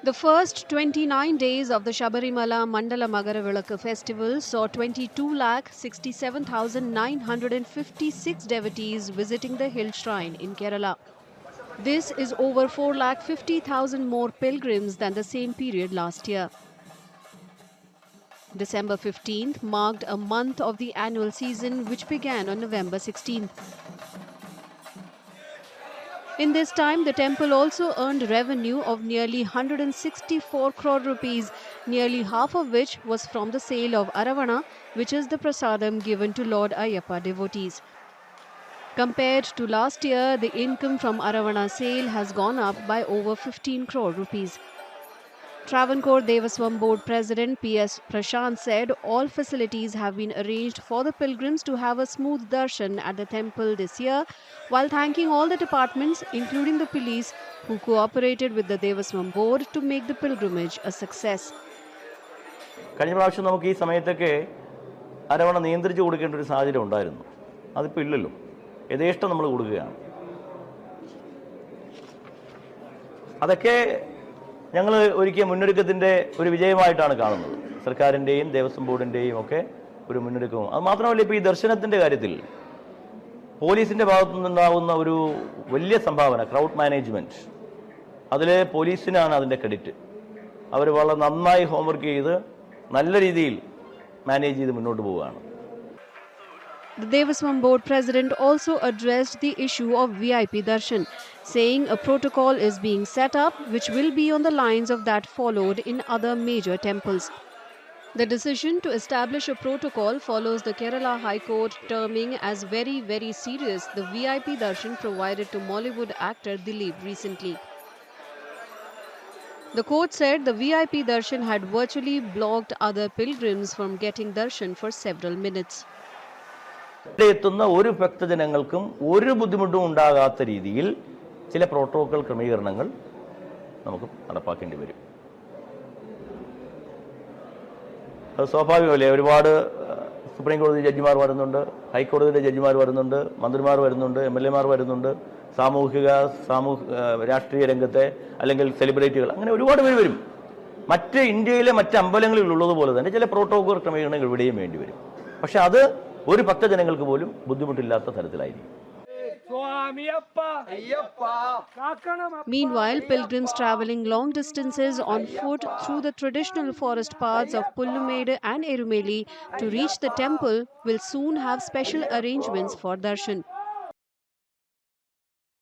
The first 29 days of the Shabarimala Mandala Magaravilakku festival saw 22,67,956 devotees visiting the hill shrine in Kerala. This is over 4,50,000 more pilgrims than the same period last year. December 15th marked a month of the annual season which began on November 16th. In this time, the temple also earned revenue of nearly 164 crore rupees, nearly half of which was from the sale of Aravana, which is the prasadam given to Lord Ayyappa devotees. Compared to last year, the income from Aravana sale has gone up by over 15 crore rupees. Travancore Devaswam Board President P.S. Prashant said all facilities have been arranged for the pilgrims to have a smooth darshan at the temple this year, while thanking all the departments, including the police, who cooperated with the Devaswam Board to make the pilgrimage a success. കഴിഞ്ഞ പ്രാവശ്യം നമുക്ക് ഈ സമയത്തൊക്കെ അരവണ നിയന്ത്രിച്ച് കൊടുക്കേണ്ട ഒരു സാഹചര്യം ഉണ്ടായിരുന്നു. അതിപ്പോൾ ഇല്ലല്ലോ. യഥേഷ്ടം നമ്മൾ കൊടുക്കുകയാണ്. അതൊക്കെ ഞങ്ങൾ ഒരുക്കിയ മുന്നൊരുക്കത്തിൻ്റെ ഒരു വിജയമായിട്ടാണ് കാണുന്നത്. സർക്കാരിൻ്റെയും ദേവസ്വം ബോർഡിൻ്റെയും ഒക്കെ ഒരു മുന്നൊരുക്കവും. അത് മാത്രമല്ല, ഇപ്പോൾ ഈ ദർശനത്തിൻ്റെ കാര്യത്തിൽ പോലീസിൻ്റെ ഭാഗത്തു നിന്നുണ്ടാകുന്ന ഒരു വലിയ സംഭാവന, ക്രൗഡ് മാനേജ്മെൻറ്റ്, അതിൽ പോലീസിനാണ് അതിൻ്റെ ക്രെഡിറ്റ്. അവർ വളരെ നന്നായി ഹോംവർക്ക് ചെയ്ത് നല്ല രീതിയിൽ മാനേജ് ചെയ്ത് മുന്നോട്ട് പോവുകയാണ്. The Devaswam Board President also addressed the issue of VIP darshan, saying a protocol is being set up which will be on the lines of that followed in other major temples. The decision to establish a protocol follows the Kerala High Court terming as very, very serious the VIP darshan provided to Mollywood actor Dileep recently. The court said the VIP darshan had virtually blocked other pilgrims from getting darshan for several minutes. ഇവിടെ എത്തുന്ന ഒരു ഭക്തജനങ്ങൾക്കും ഒരു ബുദ്ധിമുട്ടും ഉണ്ടാകാത്ത രീതിയിൽ ചില protocol ക്രമീകരണങ്ങൾ നമുക്ക് നടപ്പാക്കേണ്ടി വരും. അത് സ്വാഭാവികമല്ലേ. ഒരുപാട് സുപ്രീം കോടതി ജഡ്ജിമാർ വരുന്നുണ്ട്, ഹൈക്കോടതിയുടെ ജഡ്ജിമാർ വരുന്നുണ്ട്, മന്ത്രിമാർ വരുന്നുണ്ട്, MLA മാർ വരുന്നുണ്ട്, രാഷ്ട്രീയ രംഗത്തെ അല്ലെങ്കിൽ സെലിബ്രിറ്റികൾ, അങ്ങനെ ഒരുപാട് പേര് വരും. മറ്റ് ഇന്ത്യയിലെ മറ്റ് അമ്പലങ്ങളിലുള്ളതുപോലെ തന്നെ ചില പ്രോട്ടോകോൾ ക്രമീകരണങ്ങൾ ഇവിടെയും വേണ്ടി വരും. പക്ഷെ അത് ഒരു ഭക്തജനങ്ങൾക്ക് പോലും ബുദ്ധിമുട്ടില്ലാത്ത തരത്തിലായിരിക്കും. Meanwhile, pilgrims travelling long distances on foot through the traditional forest paths of Pullumede and Erumeli to reach the temple will soon have special arrangements for darshan.